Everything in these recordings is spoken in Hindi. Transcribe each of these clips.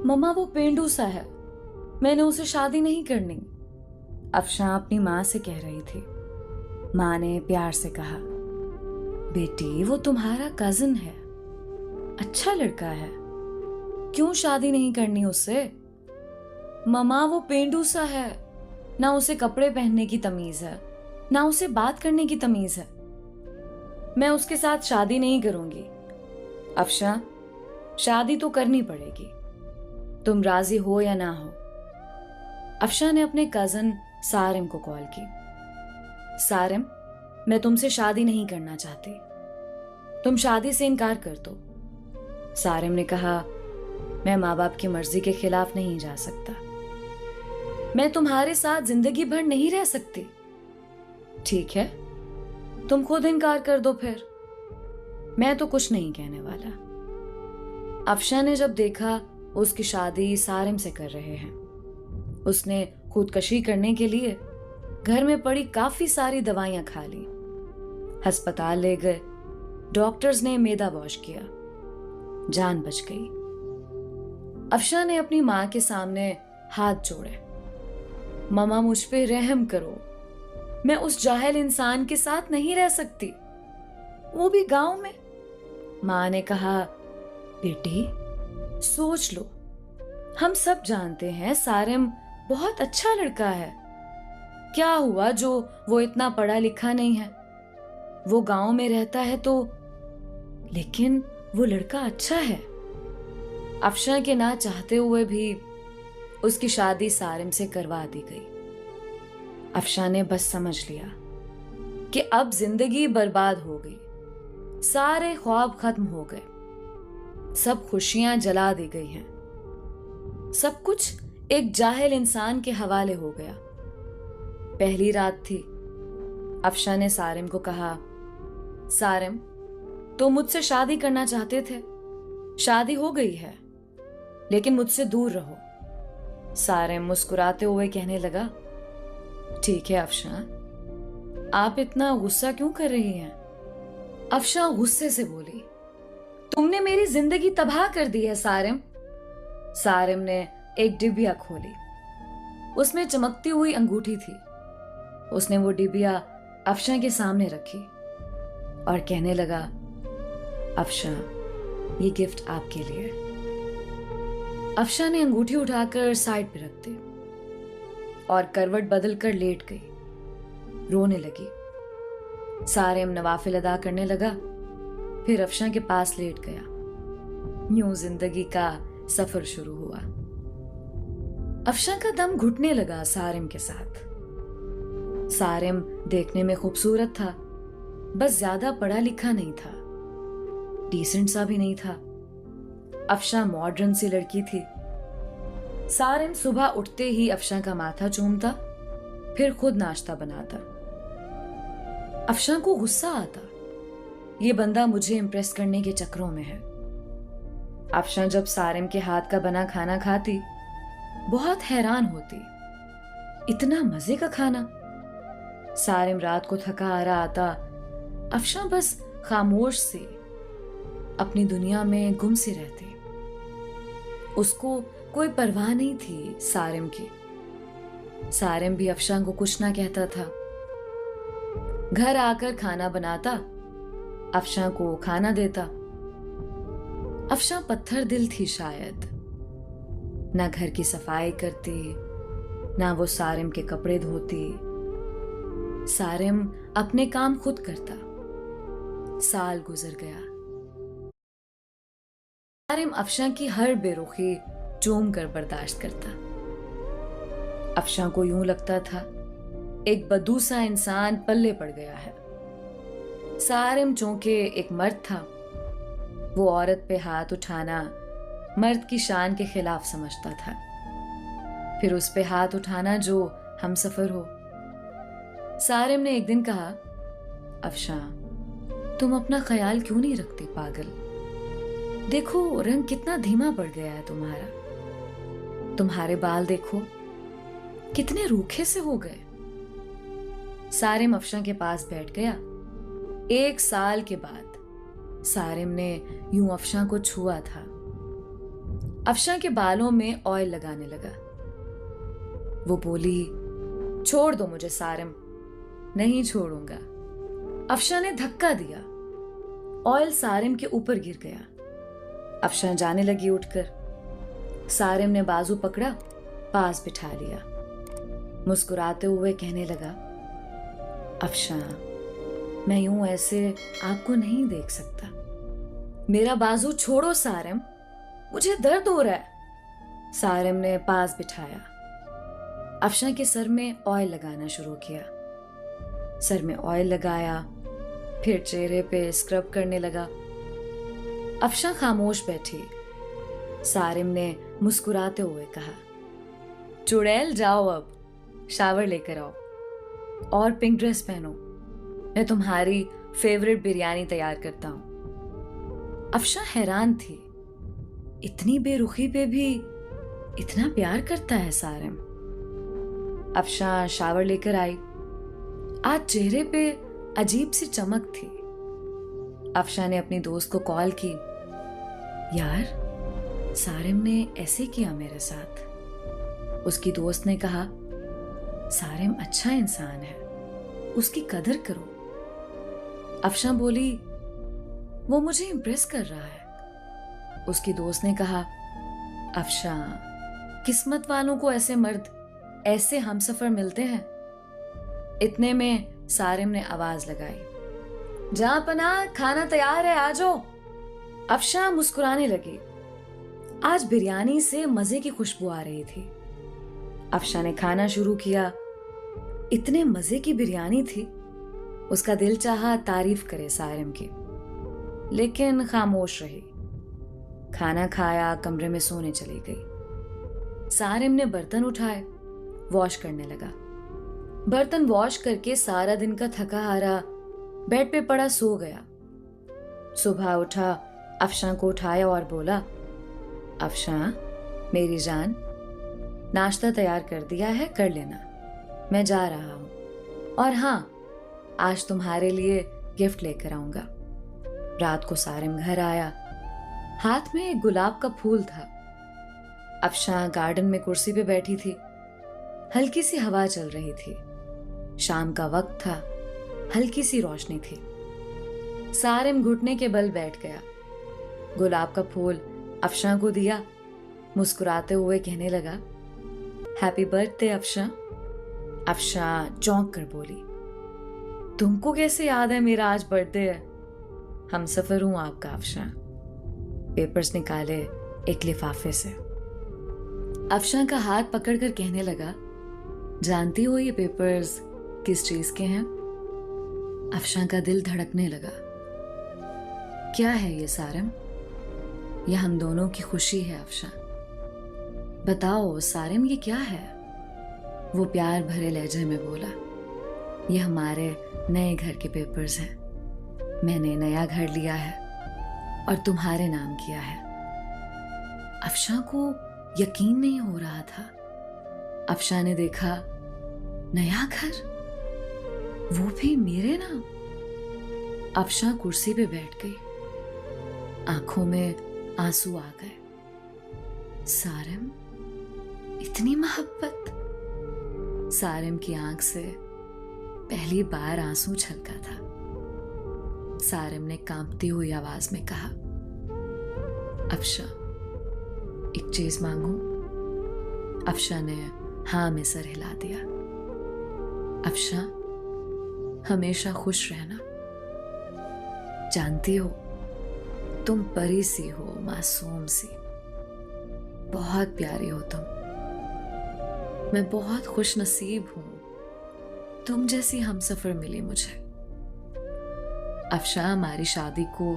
मम्मा वो पेंडू सा है, मैंने उसे शादी नहीं करनी। अफशां अपनी माँ से कह रही थी। माँ ने प्यार से कहा, बेटी वो तुम्हारा कजिन है, अच्छा लड़का है, क्यों शादी नहीं करनी उससे? मम्मा वो पेंडू सा है, ना उसे कपड़े पहनने की तमीज है, ना उसे बात करने की तमीज है। मैं उसके साथ शादी नहीं करूंगी। अफशां, शादी तो करनी पड़ेगी, तुम राजी हो या ना हो। अफशां ने अपने कजन सारिम को कॉल की। सारिम, मैं तुमसे शादी नहीं करना चाहती, तुम शादी से इनकार कर दो। सारिम ने कहा, मैं माँ बाप की मर्जी के खिलाफ नहीं जा सकता, मैं तुम्हारे साथ जिंदगी भर नहीं रह सकती। ठीक है, तुम खुद इनकार कर दो फिर, मैं तो कुछ नहीं कहने वाला। अफशां ने जब देखा उसकी शादी सारिम से कर रहे हैं, उसने खुदकशी करने के लिए घर में पड़ी काफी सारी दवाइयां खा ली, अस्पताल ले गए, डॉक्टर्स ने मेदा वॉश किया, जान बच गई। अफशां ने अपनी मां के सामने हाथ जोड़े। मम्मा मुझ पे रहम करो, मैं उस जाहिल इंसान के साथ नहीं रह सकती, वो भी गांव में। मां ने कहा, बेटी सोच लो, हम सब जानते हैं सारिम बहुत अच्छा लड़का है, क्या हुआ जो वो इतना पढ़ा लिखा नहीं है, वो गांव में रहता है तो, लेकिन वो लड़का अच्छा है। अफशां के ना चाहते हुए भी उसकी शादी सारिम से करवा दी गई। अफशां ने बस समझ लिया कि अब जिंदगी बर्बाद हो गई, सारे ख्वाब खत्म हो गए, सब खुशियां जला दी गई हैं, सब कुछ एक जाहिल इंसान के हवाले हो गया। पहली रात थी। अफशां ने सारिम को कहा, सारिम तुम मुझसे शादी करना चाहते थे, शादी हो गई है, लेकिन मुझसे दूर रहो। सारिम मुस्कुराते हुए कहने लगा, ठीक है अफशां, आप इतना गुस्सा क्यों कर रही हैं? अफशां गुस्से से बोली, तुमने मेरी जिंदगी तबाह कर दी है सारिम। सारिम ने एक डिबिया खोली, उसमें चमकती हुई अंगूठी थी। उसने वो डिबिया अफशां के सामने रखी और कहने लगा, अफशां ये गिफ्ट आपके लिए। अफशां ने अंगूठी उठाकर साइड पे रख दी और करवट बदलकर लेट गई, रोने लगी। सारिम नवाफिल अदा करने लगा, फिर अफशां के पास लेट गया। यूं जिंदगी का सफर शुरू हुआ। अफशां का दम घुटने लगा सारिम के साथ। सारिम देखने में खूबसूरत था, बस ज्यादा पढ़ा लिखा नहीं था, डिसेंट सा भी नहीं था। अफशां मॉडर्न सी लड़की थी। सारिम सुबह उठते ही अफशां का माथा चूमता, फिर खुद नाश्ता बनाता। अफशां को गुस्सा आता, ये बंदा मुझे इंप्रेस करने के चक्करों में है। अफशां जब सारिम के हाथ का बना खाना खाती, बहुत हैरान होती, इतना मजे का खाना। सारिम रात को थका हारा आता, अफशां बस खामोश सी अपनी दुनिया में गुम सी रहती। उसको कोई परवाह नहीं थी सारिम की। सारिम भी अफशां को कुछ ना कहता था। घर आकर खाना बनाता, अफशां को खाना देता। अफशां पत्थर दिल थी शायद, ना घर की सफाई करती, ना वो सारिम के कपड़े धोती। सारिम अपने काम खुद करता। साल गुजर गया। सारिम अफशां की हर बेरुखी चूम कर बर्दाश्त करता। अफशां को यूं लगता था एक बदूसा इंसान पल्ले पड़ गया है। सारिम चूंकि एक मर्द था, वो औरत पे हाथ उठाना मर्द की शान के खिलाफ समझता था, फिर उस पे हाथ उठाना जो हमसफर हो। सारिम ने एक दिन कहा, अफशां तुम अपना ख्याल क्यों नहीं रखती पागल? देखो रंग कितना धीमा पड़ गया है तुम्हारा, तुम्हारे बाल देखो कितने रूखे से हो गए। सारिम अफशां के पास बैठ गया। 1 साल के बाद सारिम ने यूं अफशां को छुआ था। अफशा के बालों में ऑयल लगाने लगा। वो बोली, छोड़ दो मुझे सारिम। नहीं छोड़ूंगा। अफशा ने धक्का दिया। ऑयल सारिम के ऊपर गिर गया। अफशा जाने लगी उठकर। सारिम ने बाजू पकड़ा, पास बिठा लिया। मुस्कुराते हुए कहने लगा, अफशा, मैं यूं ऐसे आपको नहीं देख सकता। मेरा बाजू छोड़ो सारिम, मुझे दर्द हो रहा है। सारिम ने पास बिठाया। अफशा के सर में ऑयल लगाना शुरू किया। सर में ऑयल लगाया, फिर चेहरे पे स्क्रब करने लगा। अफशा खामोश बैठी। सारिम ने मुस्कुराते हुए कहा, चुड़ैल जाओ, अब शावर लेकर आओ और पिंक ड्रेस पहनो। मैं तुम्हारी फेवरेट बिरयानी तैयार करता हूं। अफशा हैरान थी, इतनी बेरुखी पे भी इतना प्यार करता है सारिम। अफशा शावर लेकर आई। आज चेहरे पे अजीब सी चमक थी। अफशा ने अपनी दोस्त को कॉल की, यार सारिम ने ऐसे किया मेरे साथ। उसकी दोस्त ने कहा, सारिम अच्छा इंसान है, उसकी कदर करो। अफशा बोली, वो मुझे इंप्रेस कर रहा है। उसकी दोस्त ने कहा, अफशा, किस्मत वालों को ऐसे मर्द, ऐसे हमसफर मिलते हैं। इतने में सारिम ने आवाज लगाई, जहां पना खाना तैयार है, आ जाओ। अफशा मुस्कुराने लगी। आज बिरयानी से मजे की खुशबू आ रही थी। अफशा ने खाना शुरू किया। इतने मजे की बिरयानी थी, उसका दिल चाहा तारीफ करे सारिम की, लेकिन खामोश रही। खाना खाया, कमरे में सोने चली गई। सारिम ने बर्तन उठाए, वॉश करने लगा। बर्तन वॉश करके सारा दिन का थका हारा बेड पे पड़ा सो गया। सुबह उठा, अफशा को उठाया और बोला, अफशा मेरी जान, नाश्ता तैयार कर दिया है, कर लेना, मैं जा रहा हूं। और हाँ, आज तुम्हारे लिए गिफ्ट लेकर आऊंगा। रात को सारिम घर आया। हाथ में एक गुलाब का फूल था। अफशा गार्डन में कुर्सी पे बैठी थी। हल्की सी हवा चल रही थी। शाम का वक्त था, हल्की सी रोशनी थी। सारिम घुटने के बल बैठ गया। गुलाब का फूल अफशा को दिया। मुस्कुराते हुए कहने लगा, हैप्पी बर्थडे अफशा। अफशा चौंक कर बोली, तुमको कैसे याद है मेरा आज बर्थडे है? हमसफर हूं आपका अफशा। पेपर्स निकाले एक लिफाफे से। अफशा का हाथ पकड़कर कहने लगा, जानती हो ये पेपर्स किस चीज के हैं? अफशा का दिल धड़कने लगा। क्या है ये सारिम? यह हम दोनों की खुशी है अफशा। बताओ सारिम, ये क्या है? वो प्यार भरे लहजे में बोला, ये हमारे नए घर के पेपर्स हैं। मैंने नया घर लिया है और तुम्हारे नाम किया है। अफशा को यकीन नहीं हो रहा था। अफशा ने देखा, नया घर, वो भी मेरे नाम। अफशा कुर्सी पे बैठ गई। आंखों में आंसू आ गए। सारिम, इतनी मोहब्बत। सारिम की आंख से पहली बार आंसू छलका था। सारिम ने कांपती हुई आवाज में कहा, अफशा एक चीज मांगू? अफशा ने हाँ में सर हिला दिया। अफशा, हमेशा खुश रहना। जानती हो, तुम परी सी हो, मासूम सी, बहुत प्यारी हो तुम। मैं बहुत खुश नसीब हूं, तुम जैसी हमसफर मिली मुझे। अफशा, हमारी शादी को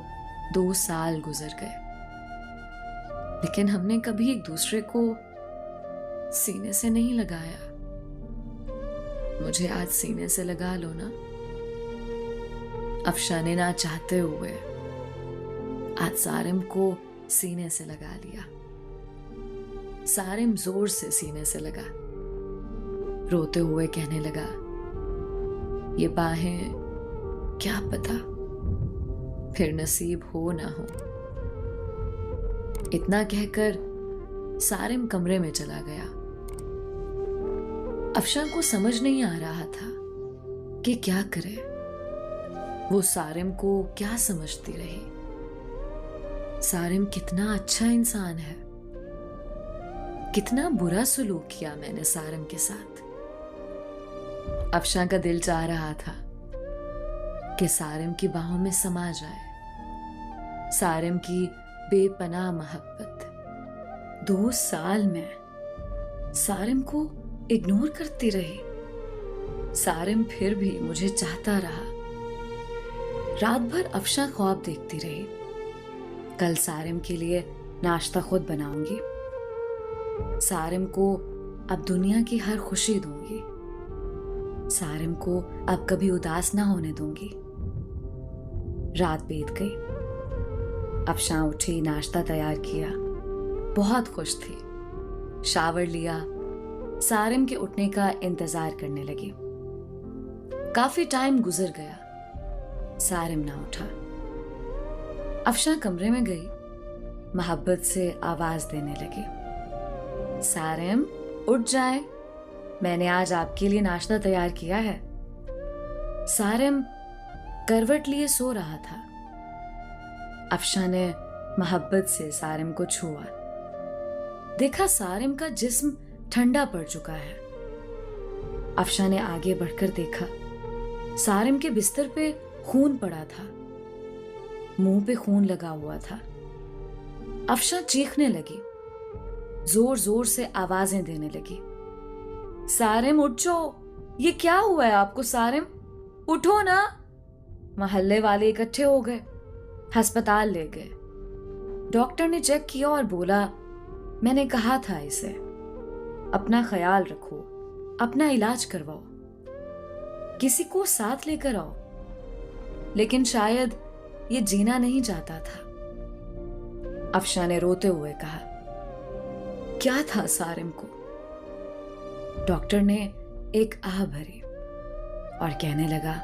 2 साल गुजर गए, लेकिन हमने कभी एक दूसरे को सीने से नहीं लगाया। मुझे आज सीने से लगा लो ना। अफशा ने ना चाहते हुए आज सारिम को सीने से लगा लिया। सारिम जोर से सीने से लगा। रोते हुए कहने लगा, ये बाहें क्या पता फिर नसीब हो ना हो। इतना कहकर सारिम कमरे में चला गया। अफशा को समझ नहीं आ रहा था कि क्या करे। वो सारिम को क्या समझती रही। सारिम कितना अच्छा इंसान है, कितना बुरा सलूक किया मैंने सारिम के साथ। अफशा का दिल चाह रहा था कि सारिम की बाहों में समा जाए। सारिम की बेपनाह मोहब्बत 2 साल में सारिम को इग्नोर करती रही। सारिम फिर भी मुझे चाहता रहा। रात भर अफशा ख्वाब देखती रही। कल सारिम के लिए नाश्ता खुद बनाऊंगी। सारिम को अब दुनिया की हर खुशी दूंगी। सारिम को अब कभी उदास ना होने दूंगी। रात बीत गई। अफशा उठी, नाश्ता तैयार किया, बहुत खुश थी। शावर लिया, सारिम के उठने का इंतजार करने लगी। काफी टाइम गुजर गया, सारिम ना उठा। अफशा कमरे में गई, मोहब्बत से आवाज देने लगी, सारिम उठ जाए, मैंने आज आपके लिए नाश्ता तैयार किया है। सारिम करवट लिए सो रहा था। अफशा ने मोहब्बत से सारिम को छुआ। देखा सारिम का जिस्म ठंडा पड़ चुका है। अफशा ने आगे बढ़कर देखा, सारिम के बिस्तर पे खून पड़ा था, मुंह पे खून लगा हुआ था। अफशा चीखने लगी, जोर जोर से आवाजें देने लगी, सारिम उठ जाओ, ये क्या हुआ है आपको सारिम, उठो ना। मोहल्ले वाले इकट्ठे हो गए, अस्पताल ले गए। डॉक्टर ने चेक किया और बोला, मैंने कहा था इसे अपना ख्याल रखो, अपना इलाज करवाओ, किसी को साथ लेकर आओ। लेकिन शायद ये जीना नहीं चाहता था। अफशा ने रोते हुए कहा, क्या था सारिम को। डॉक्टर ने एक आह भरी और कहने लगा,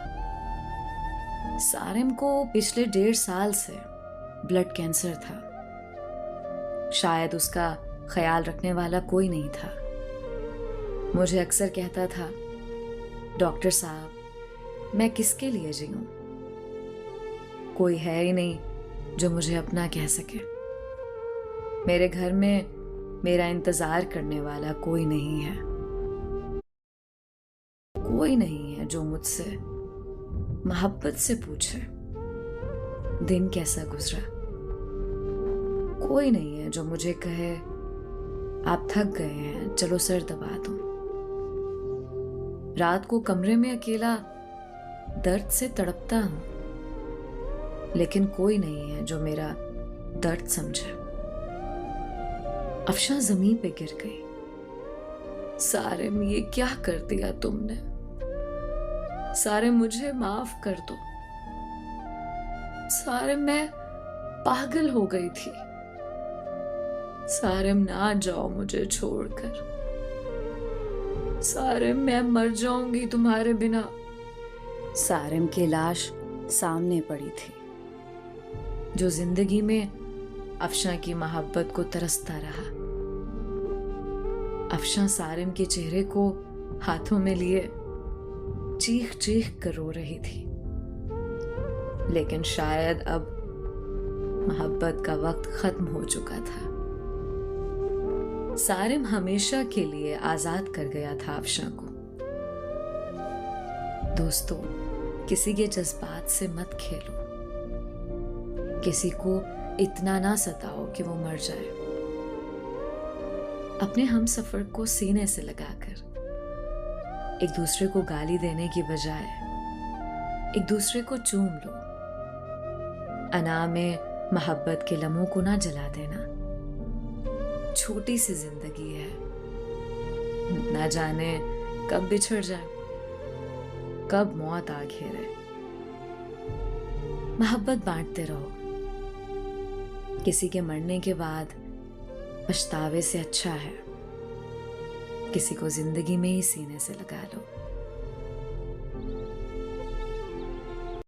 सारिम को पिछले 1.5 साल से ब्लड कैंसर था। शायद उसका ख्याल रखने वाला कोई नहीं था। मुझे अक्सर कहता था, डॉक्टर साहब मैं किसके लिए जीऊं, कोई है ही नहीं जो मुझे अपना कह सके। मेरे घर में मेरा इंतजार करने वाला कोई नहीं है, कोई नहीं है जो मुझसे मोहब्बत से पूछे दिन कैसा गुजरा। कोई नहीं है जो मुझे कहे आप थक गए हैं, चलो सर दबा दो। रात को कमरे में अकेला दर्द से तड़पता हूं, लेकिन कोई नहीं है जो मेरा दर्द समझे। अफशा जमीन पे गिर गई। सारिम ये क्या कर दिया तुमने, सारिम मुझे माफ कर दो। सारिम मैं पागल हो गई थी। सारिम ना जाओ मुझे छोड़कर। सारिम मैं मर जाऊंगी तुम्हारे बिना। सारिम की लाश सामने पड़ी थी, जो जिंदगी में अफशा की मोहब्बत को तरसता रहा। अफशा सारिम के चेहरे को हाथों में लिए चीख चीख कर रो रही थी। लेकिन शायद अब मोहब्बत का वक्त खत्म हो चुका था। सारिम हमेशा के लिए आजाद कर गया था अफशा को। दोस्तों, किसी के जज्बात से मत खेलो, किसी को इतना ना सताओ कि वो मर जाए। अपने हमसफर को सीने से लगाकर एक दूसरे को गाली देने की बजाय एक दूसरे को चूम लो। अना में मोहब्बत के लम्हों को ना जला देना। छोटी सी जिंदगी है, ना जाने कब बिछड़ जाए, कब मौत आ घेरे। मोहब्बत बांटते रहो। किसी के मरने के बाद पछतावे से अच्छा है किसी को जिंदगी में ही सीने से लगा लो।